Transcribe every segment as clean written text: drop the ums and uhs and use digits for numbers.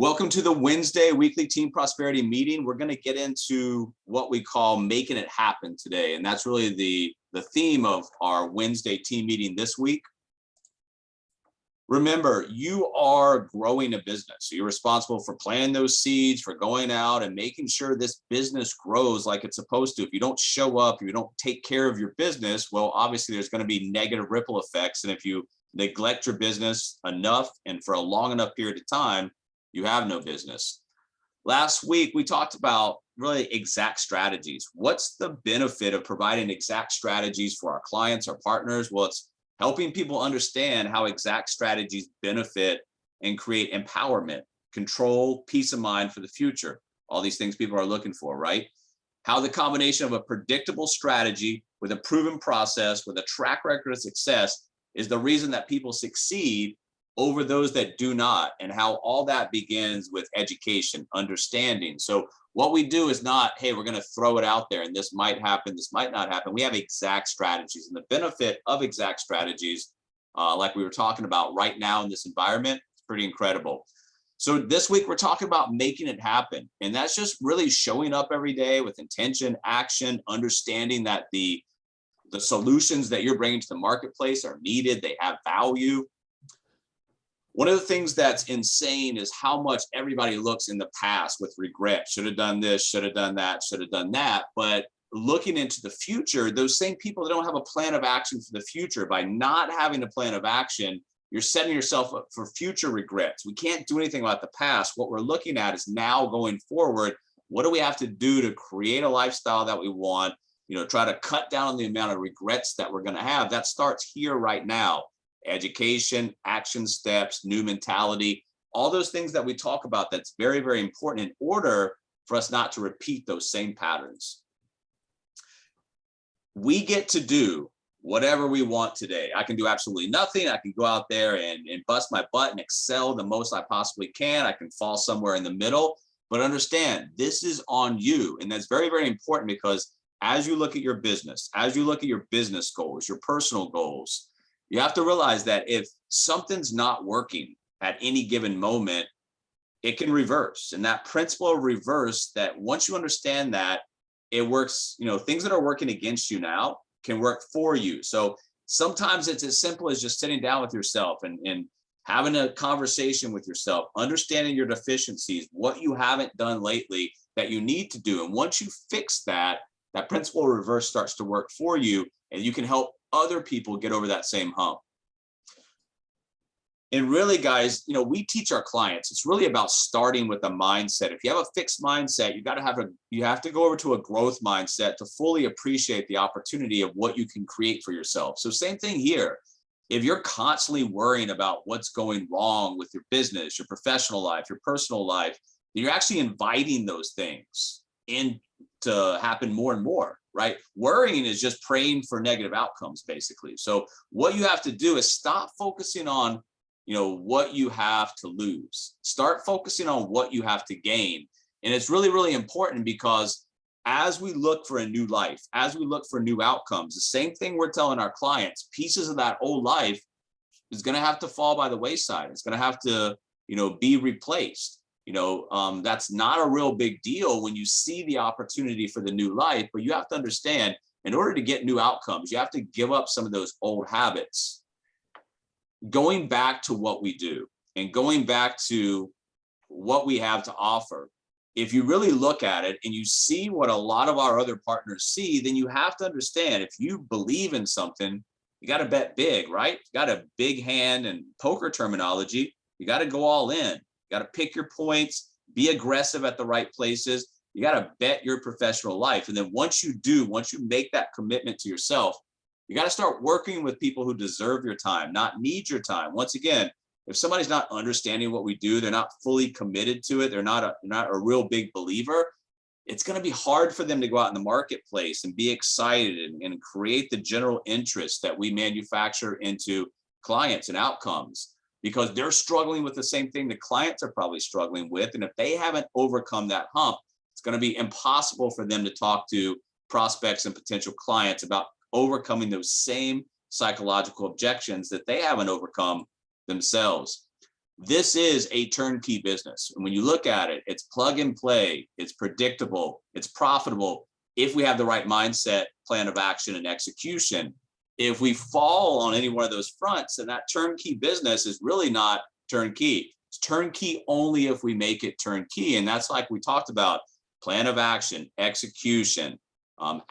Welcome to the Wednesday weekly team prosperity meeting. We're going to get into what we call making it happen today. And that's really the theme of our Wednesday team meeting this week. Remember, you are growing a business. So you're responsible for planting those seeds, for going out and making sure this business grows like it's supposed to. If you don't show up, if you don't take care of your business, well, obviously there's going to be negative ripple effects. And if you neglect your business enough and for a long enough period of time, you have no business. Last week, we talked about really exact strategies. What's the benefit of providing exact strategies for our clients, our partners? Well, it's helping people understand how exact strategies benefit and create empowerment, control, peace of mind for the future. All these things people are looking for, right? How the combination of a predictable strategy with a proven process, with a track record of success is the reason that people succeed over those that do not, and how all that begins with education, understanding. So what we do is not, hey, we're going to throw it out there and this might happen, this might not happen. We have exact strategies, and the benefit of exact strategies, like we were talking about right now in this environment, is pretty incredible. So this week we're talking about making it happen, and that's just really showing up every day with intention, action, understanding that the solutions that you're bringing to the marketplace are needed, they have value. One of the things that's insane is how much everybody looks in the past with regret. Should have done this, should have done that, should have done that. But looking into the future, those same people that don't have a plan of action for the future, by not having a plan of action, you're setting yourself up for future regrets. We can't do anything about the past. What we're looking at is now going forward. What do we have to do to create a lifestyle that we want? Try to cut down on the amount of regrets that we're going to have. That starts here right now. Education, action steps, new mentality, all those things that we talk about, that's very, very important in order for us not to repeat those same patterns. We get to do whatever we want today. I can do absolutely nothing. I can go out there and bust my butt and excel the most I possibly can. I can fall somewhere in the middle, but understand this is on you. And that's very, very important, because as you look at your business, as you look at your business goals, your personal goals, you have to realize that if something's not working at any given moment, it can reverse. And that principle of reverse, that once you understand that it works, things that are working against you now can work for you. So sometimes it's as simple as just sitting down with yourself and having a conversation with yourself, understanding your deficiencies, what you haven't done lately that you need to do. And once you fix that, that principle of reverse starts to work for you, and you can help other people get over that same hump. And really, guys, we teach our clients, it's really about starting with a mindset. If you have a fixed mindset, you have to go over to a growth mindset to fully appreciate the opportunity of what you can create for yourself. So same thing here. If you're constantly worrying about what's going wrong with your business, your professional life, your personal life, then you're actually inviting those things in to happen more and more, right? Worrying is just praying for negative outcomes, basically. So what you have to do is stop focusing on, what you have to lose. Start focusing on what you have to gain. And it's really, really important, because as we look for a new life, as we look for new outcomes, the same thing we're telling our clients, pieces of that old life is going to have to fall by the wayside. It's going to have to, be replaced. That's not a real big deal when you see the opportunity for the new life, but you have to understand, in order to get new outcomes, you have to give up some of those old habits. Going back to what we do and going back to what we have to offer, if you really look at it and you see what a lot of our other partners see, then you have to understand, if you believe in something, you got to bet big, right? You got a big hand, and poker terminology, you got to go all in. You got to pick your points, be aggressive at the right places. You got to bet your professional life. And then once you make that commitment to yourself, you got to start working with people who deserve your time, not need your time. Once again, if somebody's not understanding what we do, they're not fully committed to it, they're not a real big believer, it's going to be hard for them to go out in the marketplace and be excited and create the general interest that we manufacture into clients and outcomes, because they're struggling with the same thing the clients are probably struggling with. And if they haven't overcome that hump, it's going to be impossible for them to talk to prospects and potential clients about overcoming those same psychological objections that they haven't overcome themselves. This is a turnkey business. And when you look at it, it's plug and play, it's predictable, it's profitable if we have the right mindset, plan of action, and execution. If we fall on any one of those fronts, then that turnkey business is really not turnkey. It's turnkey only if we make it turnkey. And that's like we talked about, plan of action, execution,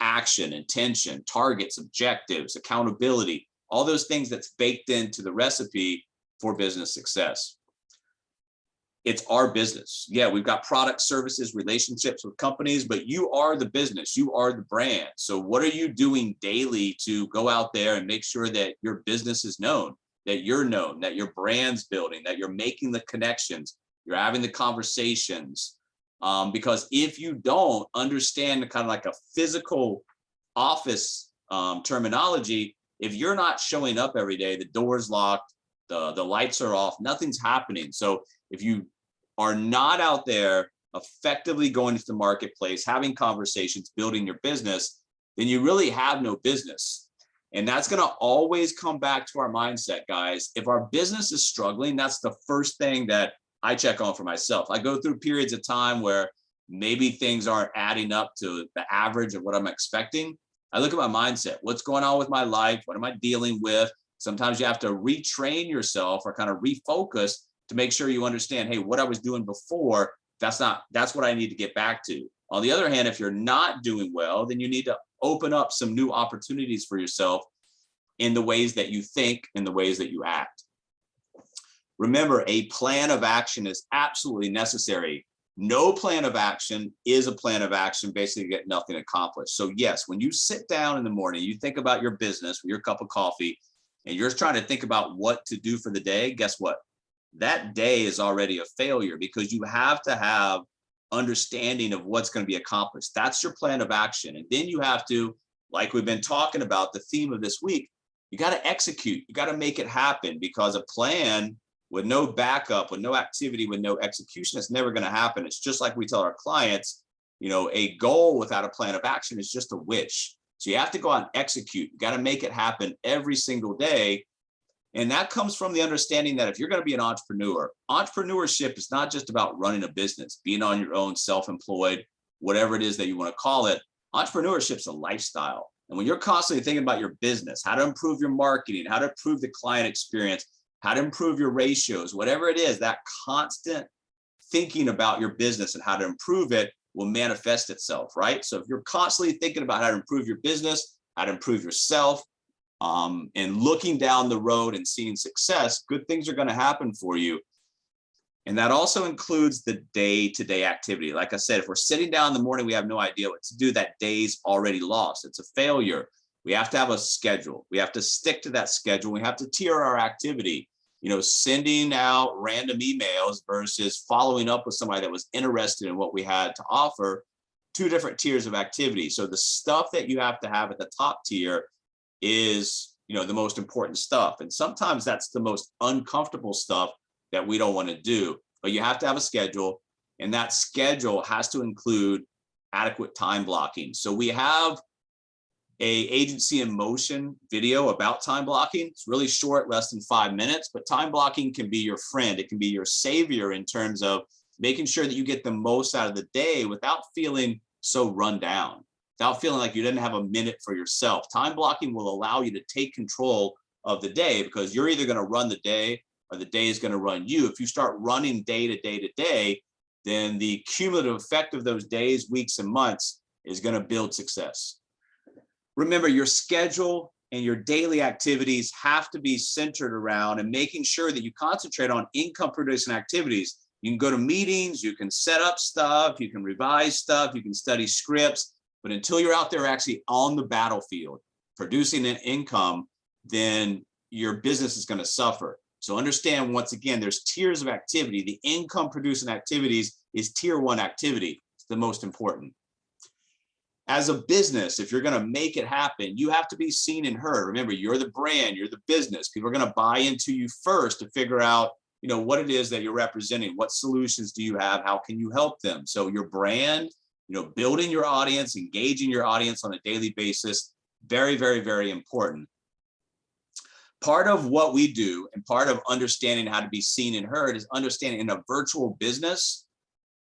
action, intention, targets, objectives, accountability, all those things that's baked into the recipe for business success. It's our business. Yeah, we've got products, services, relationships with companies, but you are the business, you are the brand. So what are you doing daily to go out there and make sure that your business is known, that you're known, that your brand's building, that you're making the connections, you're having the conversations? Because if you don't understand the kind of like a physical office terminology, if you're not showing up every day, the door's locked, the lights are off, nothing's happening. So if you are not out there effectively going to the marketplace, having conversations, building your business, then you really have no business. And that's going to always come back to our mindset, guys. If our business is struggling, that's the first thing that I check on for myself. I go through periods of time where maybe things aren't adding up to the average of what I'm expecting. I look at my mindset. What's going on with my life? What am I dealing with? Sometimes you have to retrain yourself or kind of refocus to make sure you understand, hey, what I was doing before, that's what I need to get back to. On the other hand, if you're not doing well, then you need to open up some new opportunities for yourself in the ways that you think, in the ways that you act. Remember, a plan of action is absolutely necessary. No plan of action is a plan of action, basically get nothing accomplished. So yes, when you sit down in the morning, you think about your business with your cup of coffee, and you're trying to think about what to do for the day, guess what? That day is already a failure because you have to have understanding of what's going to be accomplished. That's your plan of action. And then you have to, like we've been talking about, the theme of this week, you got to execute. You got to make it happen, because a plan with no backup, with no activity, with no execution, it's never going to happen. It's just like we tell our clients, a goal without a plan of action is just a wish. So you have to go out and execute. You got to make it happen every single day. And that comes from the understanding that if you're going to be an entrepreneur, entrepreneurship is not just about running a business, being on your own, self-employed, whatever it is that you want to call it. Entrepreneurship is a lifestyle. And when you're constantly thinking about your business, how to improve your marketing, how to improve the client experience, how to improve your ratios, whatever it is, that constant thinking about your business and how to improve it will manifest itself, right? So if you're constantly thinking about how to improve your business, how to improve yourself, and looking down the road and seeing success, good things are going to happen for you. And that also includes the day-to-day activity. Like I said, if we're sitting down in the morning, we have no idea what to do, that day's already lost. It's a failure. We have to have a schedule. We have to stick to that schedule. We have to tier our activity. Sending out random emails versus following up with somebody that was interested in what we had to offer, two different tiers of activity. So the stuff that you have to have at the top tier is, the most important stuff. And sometimes that's the most uncomfortable stuff that we don't want to do, but you have to have a schedule, and that schedule has to include adequate time blocking. So we have a Agency in Motion video about time blocking. It's really short, less than 5 minutes, but time blocking can be your friend. It can be your savior in terms of making sure that you get the most out of the day without feeling so run down, without feeling like you didn't have a minute for yourself. Time blocking will allow you to take control of the day, because you're either going to run the day or the day is going to run you. If you start running day to day to day, then the cumulative effect of those days, weeks, and months is going to build success. Remember, your schedule and your daily activities have to be centered around and making sure that you concentrate on income producing activities. You can go to meetings, you can set up stuff, you can revise stuff, you can study scripts, but until you're out there actually on the battlefield producing an income, then your business is going to suffer. So understand, once again, there's tiers of activity. The income producing activities is tier 1 activity. It's the most important. As a business, if you're going to make it happen, you have to be seen and heard. Remember, you're the brand, you're the business. People are going to buy into you first to figure out, what it is that you're representing. What solutions do you have? How can you help them? So your brand, building your audience, engaging your audience on a daily basis, very, very, very important. Part of what we do and part of understanding how to be seen and heard is understanding in a virtual business,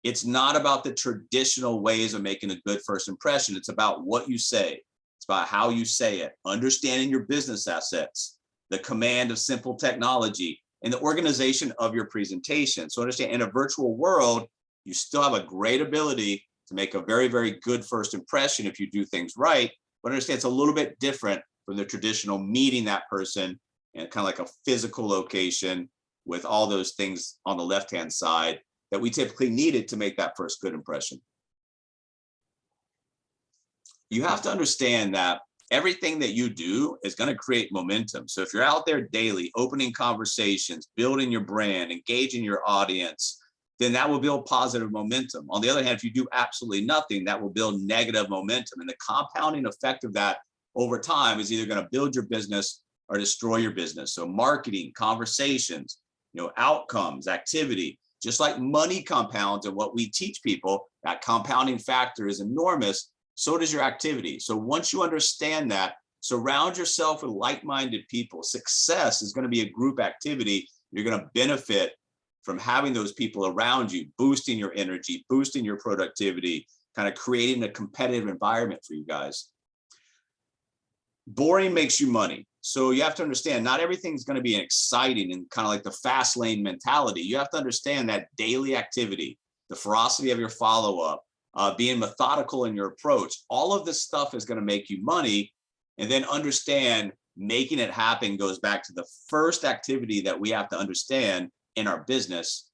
it's not about the traditional ways of making a good first impression. It's about what you say. It's about how you say it, understanding your business assets, the command of simple technology, and the organization of your presentation. So understand in a virtual world, you still have a great ability to make a very, very good first impression if you do things right. But understand it's a little bit different from the traditional meeting that person and kind of like a physical location with all those things on the left-hand side that we typically needed to make that first good impression. You have to understand that everything that you do is going to create momentum. So if you're out there daily, opening conversations, building your brand, engaging your audience, then that will build positive momentum. On the other hand, if you do absolutely nothing, that will build negative momentum. And the compounding effect of that over time is either going to build your business or destroy your business. So marketing, conversations, outcomes, activity, just like money compounds and what we teach people, that compounding factor is enormous. So does your activity. So once you understand that, surround yourself with like-minded people. Success is going to be a group activity. You're going to benefit from having those people around you, boosting your energy, boosting your productivity, kind of creating a competitive environment for you guys. Boring makes you money. So you have to understand not everything's going to be exciting and kind of like the fast lane mentality. You have to understand that daily activity, the ferocity of your follow-up, being methodical in your approach, all of this stuff is going to make you money. And then understand making it happen goes back to the first activity that we have to understand in our business,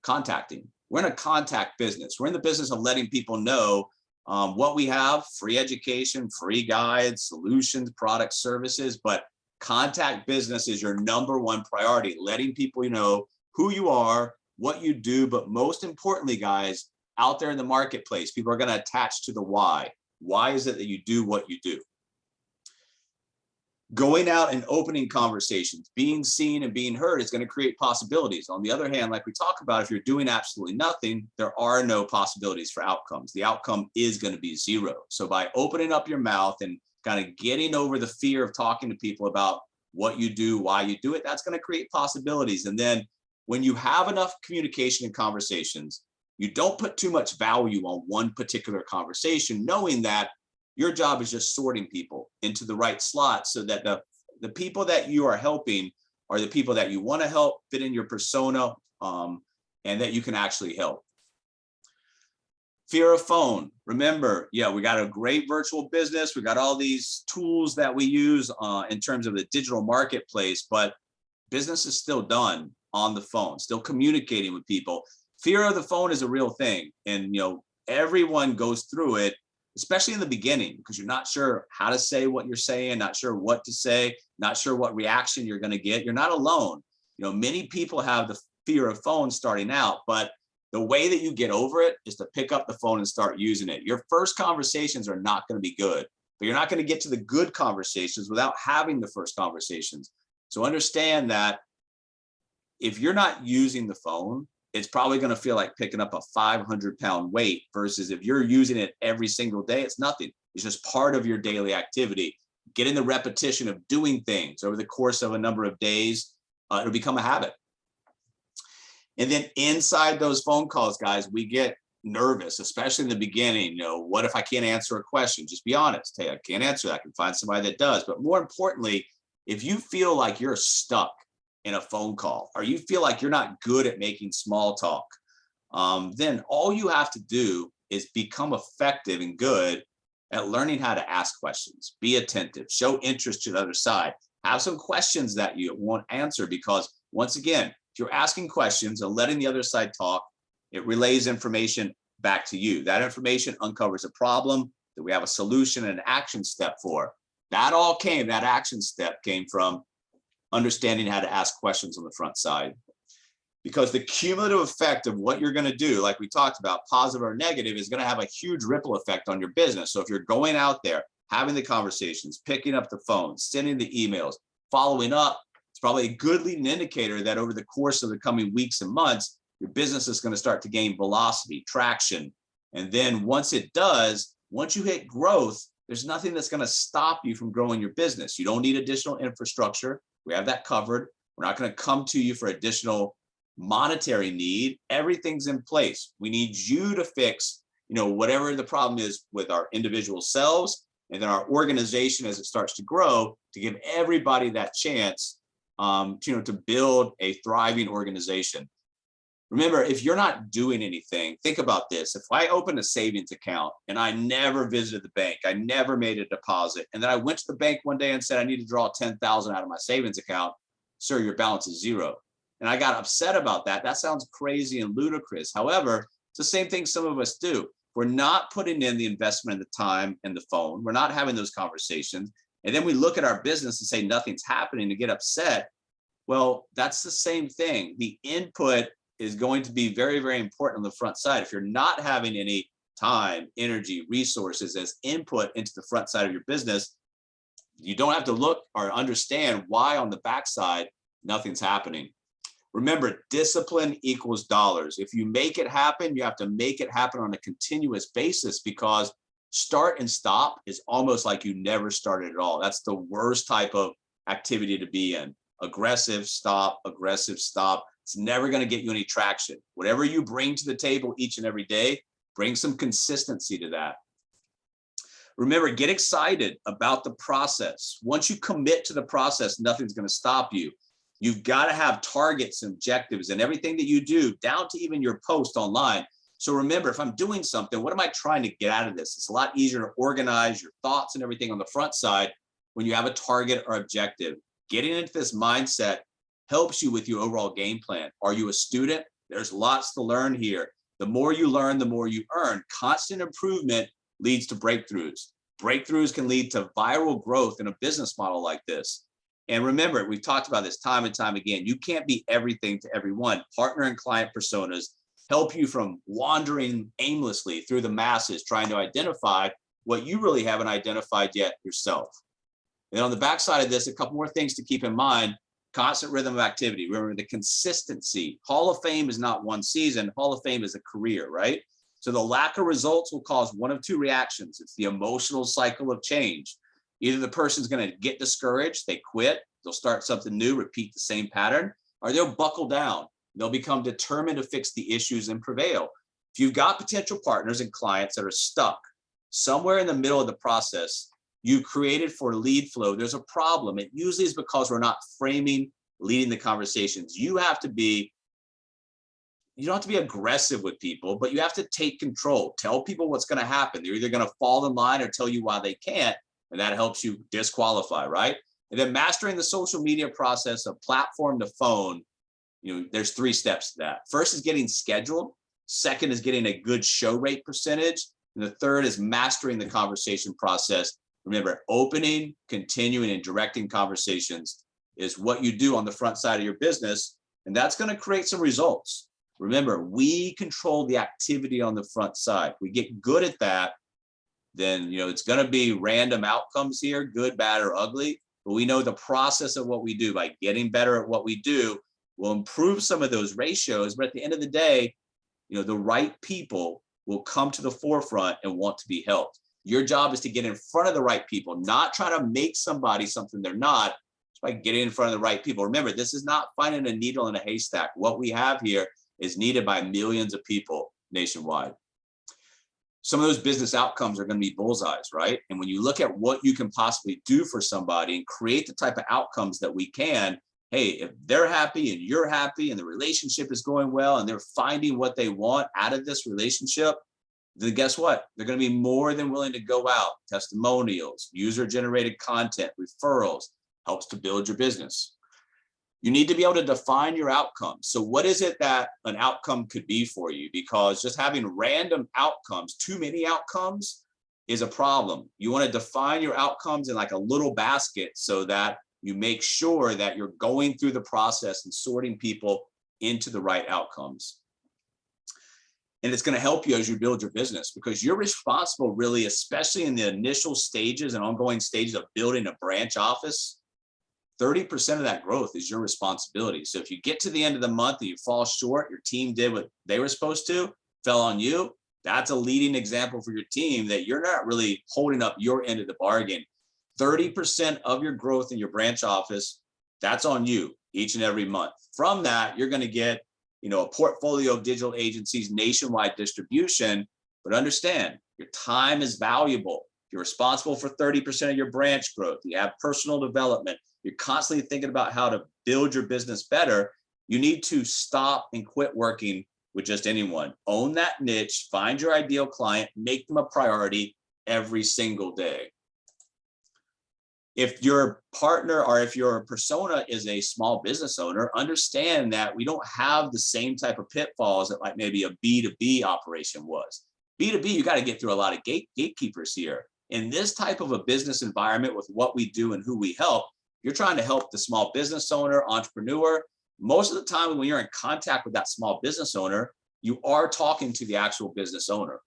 contacting. We're in a contact business. We're in the business of letting people know what we have: free education, free guides, solutions, products, services. But contact business is your number one priority, letting people know who you are, what you do. But most importantly, guys, out there in the marketplace, people are going to attach to the why. Why is it that you do what you do? Going out and opening conversations, being seen and being heard is going to create possibilities. On the other hand, like we talk about, if you're doing absolutely nothing, there are no possibilities for outcomes. The outcome is going to be zero. So by opening up your mouth and kind of getting over the fear of talking to people about what you do, why you do it, that's going to create possibilities. And then when you have enough communication and conversations, you don't put too much value on one particular conversation, knowing that your job is just sorting people into the right slot so that the people that you are helping are the people that you want to help, fit in your persona, and that you can actually help. Fear of phone. Remember, yeah, we got a great virtual business. We got all these tools that we use in terms of the digital marketplace, but business is still done on the phone, still communicating with people. Fear of the phone is a real thing. And, everyone goes through it, especially in the beginning, because you're not sure how to say what you're saying, not sure what to say, not sure what reaction you're going to get. You're not alone. Many people have the fear of phones starting out, but the way that you get over it is to pick up the phone and start using it. Your first conversations are not going to be good, but you're not going to get to the good conversations without having the first conversations. So understand that if you're not using the phone, it's probably going to feel like picking up a 500-pound weight versus if you're using it every single day, it's nothing. It's just part of your daily activity. Getting the repetition of doing things over the course of a number of days, it'll become a habit. And then inside those phone calls, guys, we get nervous, especially in the beginning. What if I can't answer a question? Just be honest. Hey, I can't answer that. I can find somebody that does. But more importantly, if you feel like you're stuck in a phone call, or you feel like you're not good at making small talk, then all you have to do is become effective and good at learning how to ask questions. Be attentive, show interest to the other side, have some questions that you won't answer, because once again, if you're asking questions and letting the other side talk, it relays information back to you. That information uncovers a problem that we have a solution and an action step for. That action step came from understanding how to ask questions on the front side. Because the cumulative effect of what you're going to do, like we talked about, positive or negative, is going to have a huge ripple effect on your business. So if you're going out there, having the conversations, picking up the phone, sending the emails, following up, it's probably a good leading indicator that over the course of the coming weeks and months, your business is going to start to gain velocity, traction. And then once it does, once you hit growth, there's nothing that's going to stop you from growing your business. You don't need additional infrastructure. We have that covered. We're not going to come to you for additional monetary need. Everything's in place. We need you to fix, whatever the problem is with our individual selves, and then our organization as it starts to grow, to give everybody that chance, to build a thriving organization. Remember, if you're not doing anything, think about this. If I opened a savings account and I never visited the bank, I never made a deposit, and then I went to the bank one day and said, I need to draw 10,000 out of my savings account, sir, your balance is zero. And I got upset about that. That sounds crazy and ludicrous. However, it's the same thing some of us do. We're not putting in the investment, the time, and the phone. We're not having those conversations. And then we look at our business and say nothing's happening and get upset. Well, that's the same thing. The input is going to be very, very important on the front side. If you're not having any time, energy, resources as input into the front side of your business, you don't have to look or understand why on the backside nothing's happening. Remember, discipline equals dollars. If you make it happen, you have to make it happen on a continuous basis, because start and stop is almost like you never started at all. That's the worst type of activity to be in. Aggressive stop, aggressive stop. It's never going to get you any traction. Whatever you bring to the table each and every day, bring some consistency to that. Remember, get excited about the process. Once you commit to the process, nothing's going to stop you. You've got to have targets and objectives in everything that you do, down to even your post online. So remember, if I'm doing something, what am I trying to get out of this? It's a lot easier to organize your thoughts and everything on the front side when you have a target or objective. Getting into this mindset helps you with your overall game plan. Are you a student? There's lots to learn here. The more you learn, the more you earn. Constant improvement leads to breakthroughs. Breakthroughs can lead to viral growth in a business model like this. And remember, we've talked about this time and time again. You can't be everything to everyone. Partner and client personas help you from wandering aimlessly through the masses, trying to identify what you really haven't identified yet yourself. And on the backside of this, a couple more things to keep in mind. Constant rhythm of activity. Remember the consistency. Hall of Fame is not one season. Hall of Fame is a career, right? So the lack of results will cause one of two reactions. It's the emotional cycle of change. Either the person's going to get discouraged, they quit, they'll start something new, repeat the same pattern, or they'll buckle down. They'll become determined to fix the issues and prevail. If you've got potential partners and clients that are stuck somewhere in the middle of the process you created for lead flow, there's a problem. It usually is because we're not framing, leading the conversations. You don't have to be aggressive with people, but you have to take control. Tell people what's going to happen. They're either going to fall in line or tell you why they can't, and that helps you disqualify, right? And then mastering the social media process of platform to phone, there's 3 steps to that. First is getting scheduled. Second is getting a good show rate percentage. And the third is mastering the conversation process. Remember, opening, continuing, and directing conversations is what you do on the front side of your business, and that's going to create some results. Remember, we control the activity on the front side. We get good at that, then it's going to be random outcomes here, good, bad, or ugly. But we know the process of what we do. By getting better at what we do, we'll improve some of those ratios. But at the end of the day, the right people will come to the forefront and want to be helped. Your job is to get in front of the right people, not try to make somebody something they're not. It's by getting in front of the right people. Remember, this is not finding a needle in a haystack. What we have here is needed by millions of people nationwide. Some of those business outcomes are going to be bullseyes, right? And when you look at what you can possibly do for somebody and create the type of outcomes that we can, hey, if they're happy and you're happy and the relationship is going well and they're finding what they want out of this relationship, then guess what? They're going to be more than willing to go out. Testimonials, user-generated content, referrals, helps to build your business. You need to be able to define your outcomes. So what is it that an outcome could be for you? Because just having random outcomes, too many outcomes, is a problem. You want to define your outcomes in like a little basket so that you make sure that you're going through the process and sorting people into the right outcomes. And it's going to help you as you build your business, because you're responsible, really, especially in the initial stages and ongoing stages of building a branch office. 30% of that growth is your responsibility. So if you get to the end of the month and you fall short, your team did what they were supposed to, fell on you, that's a leading example for your team that you're not really holding up your end of the bargain. 30% of your growth in your branch office That's on you each and every month. From that, you're going to get, a portfolio of digital agencies, nationwide distribution. But understand, your time is valuable. You're responsible for 30% of your branch growth. You have personal development. You're constantly thinking about how to build your business better. You need to stop and quit working with just anyone. Own that niche, find your ideal client, make them a priority every single day. If your partner or if your persona is a small business owner, understand that we don't have the same type of pitfalls that like maybe a B2B operation was. B2B, you got to get through a lot of gatekeepers here. In this type of a business environment with what we do and who we help, you're trying to help the small business owner, entrepreneur. Most of the time when you're in contact with that small business owner, you are talking to the actual business owner.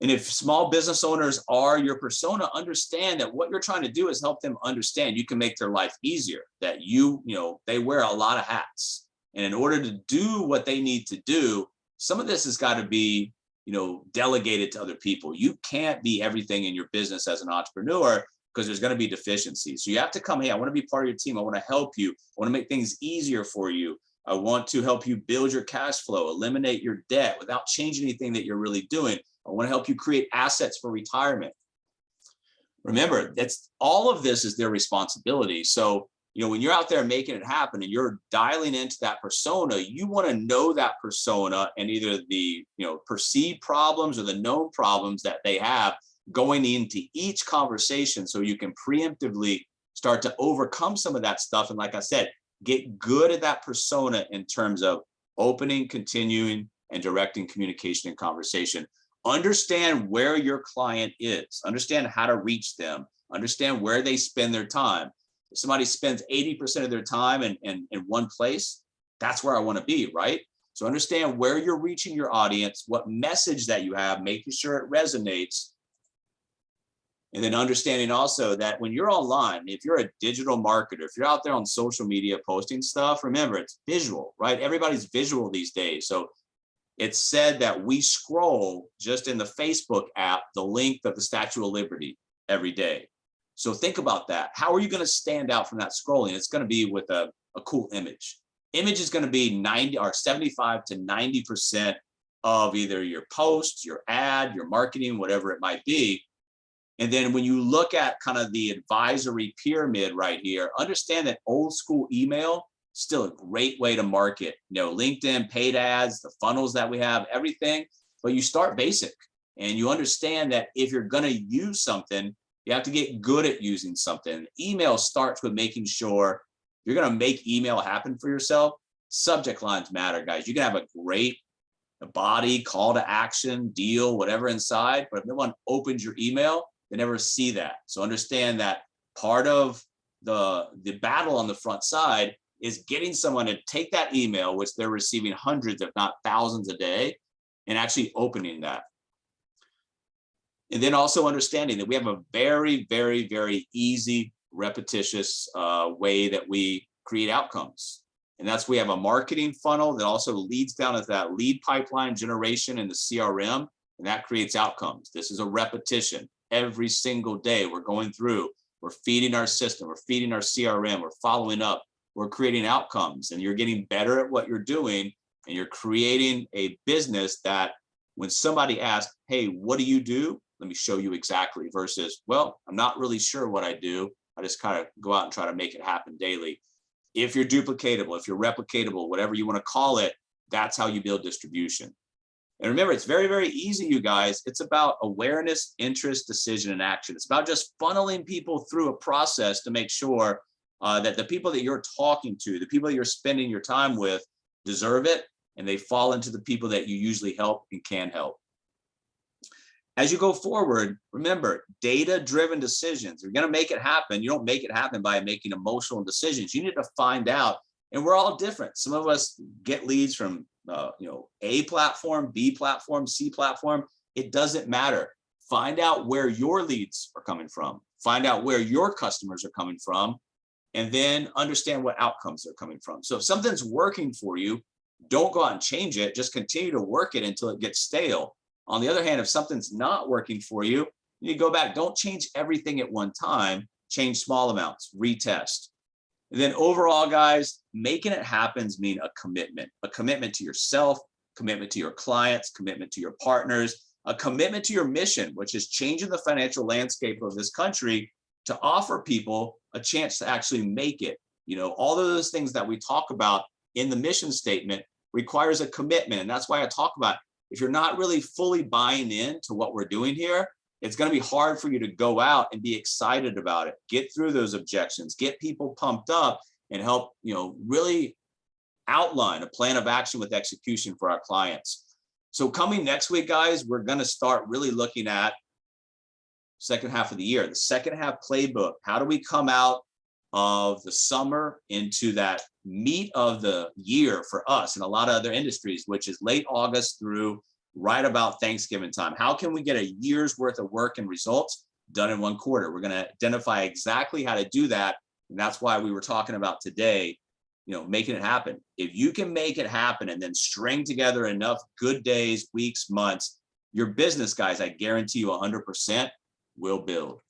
And if small business owners are your persona, understand that what you're trying to do is help them understand you can make their life easier, that they wear a lot of hats. And in order to do what they need to do, some of this has got to be, delegated to other people. You can't be everything in your business as an entrepreneur because there's going to be deficiencies. So you have to come, hey, I want to be part of your team. I want to help you. I want to make things easier for you. I want to help you build your cash flow, eliminate your debt without changing anything that you're really doing. I want to help you create assets for retirement. Remember, all of this is their responsibility. So, when you're out there making it happen and you're dialing into that persona, you want to know that persona and either the, perceived problems or the known problems that they have going into each conversation so you can preemptively start to overcome some of that stuff. And like I said, get good at that persona in terms of opening, continuing, and directing communication and conversation. Understand where your client is, understand how to reach them, understand where they spend their time. If somebody spends 80% of their time in one place, that's where I want to be, right? So understand where you're reaching your audience, what message that you have, making sure it resonates. And then understanding also that when you're online, if you're a digital marketer, if you're out there on social media posting stuff, remember it's visual, right? Everybody's visual these days. So it's said that we scroll just in the Facebook app the length of the Statue of Liberty every day. So think about that. How are you going to stand out from that scrolling? It's going to be with a cool image. Image is going to be 75 to 90% of either your post, your ad, your marketing, whatever it might be. And then when you look at kind of the advisory pyramid right here, understand that old school email, still a great way to market, LinkedIn, paid ads, the funnels that we have, everything. But you start basic and you understand that if you're going to use something, you have to get good at using something. Email starts with making sure you're going to make email happen for yourself. Subject lines matter, guys. You can have a great body, call to action, deal, whatever inside, but if no one opens your email, they never see that. So understand that part of the battle on the front side is getting someone to take that email, which they're receiving hundreds, if not thousands a day, and actually opening that. And then also understanding that we have a very, very, very easy, repetitious way that we create outcomes. And we have a marketing funnel that also leads down to that lead pipeline generation in the CRM, and that creates outcomes. This is a repetition. Every single day we're going through, we're feeding our system, we're feeding our CRM, we're following up, we're creating outcomes, and you're getting better at what you're doing, and you're creating a business that when somebody asks, hey, what do you do? Let me show you exactly, versus, well, I'm not really sure what I do. I just kind of go out and try to make it happen daily. If you're duplicatable, if you're replicatable, whatever you want to call it, that's how you build distribution. And remember, it's very, very easy, you guys. It's about awareness, interest, decision, and action. It's about just funneling people through a process to make sure that the people that you're talking to, the people that you're spending your time with, deserve it, and they fall into the people that you usually help and can help. As you go forward, remember, data-driven decisions. You're going to make it happen. You don't make it happen by making emotional decisions. You need to find out, and we're all different. Some of us get leads from A platform, B platform, C platform. It doesn't matter. Find out where your leads are coming from. Find out where your customers are coming from, and then understand what outcomes they're coming from. So if something's working for you, don't go out and change it. Just continue to work it until it gets stale. On the other hand, if something's not working for you, you go back. Don't change everything at one time. Change small amounts, retest. And then overall, guys, making it happens mean a commitment to yourself, commitment to your clients, commitment to your partners, a commitment to your mission, which is changing the financial landscape of this country to offer people a chance to actually make it. All of those things that we talk about in the mission statement requires a commitment. And that's why I talk about, if you're not really fully buying in to what we're doing here, it's going to be hard for you to go out and be excited about it, get through those objections, get people pumped up, and help, really outline a plan of action with execution for our clients. So coming next week, guys, we're going to start really looking at second half of the year, the second half playbook. How do we come out of the summer into that meat of the year for us and a lot of other industries, which is late August through right about Thanksgiving time? How can we get a year's worth of work and results done in one quarter? We're going to identify exactly how to do that. And that's why we were talking about today, making it happen. If you can make it happen and then string together enough good days, weeks, months, your business, guys, I guarantee you 100% will build.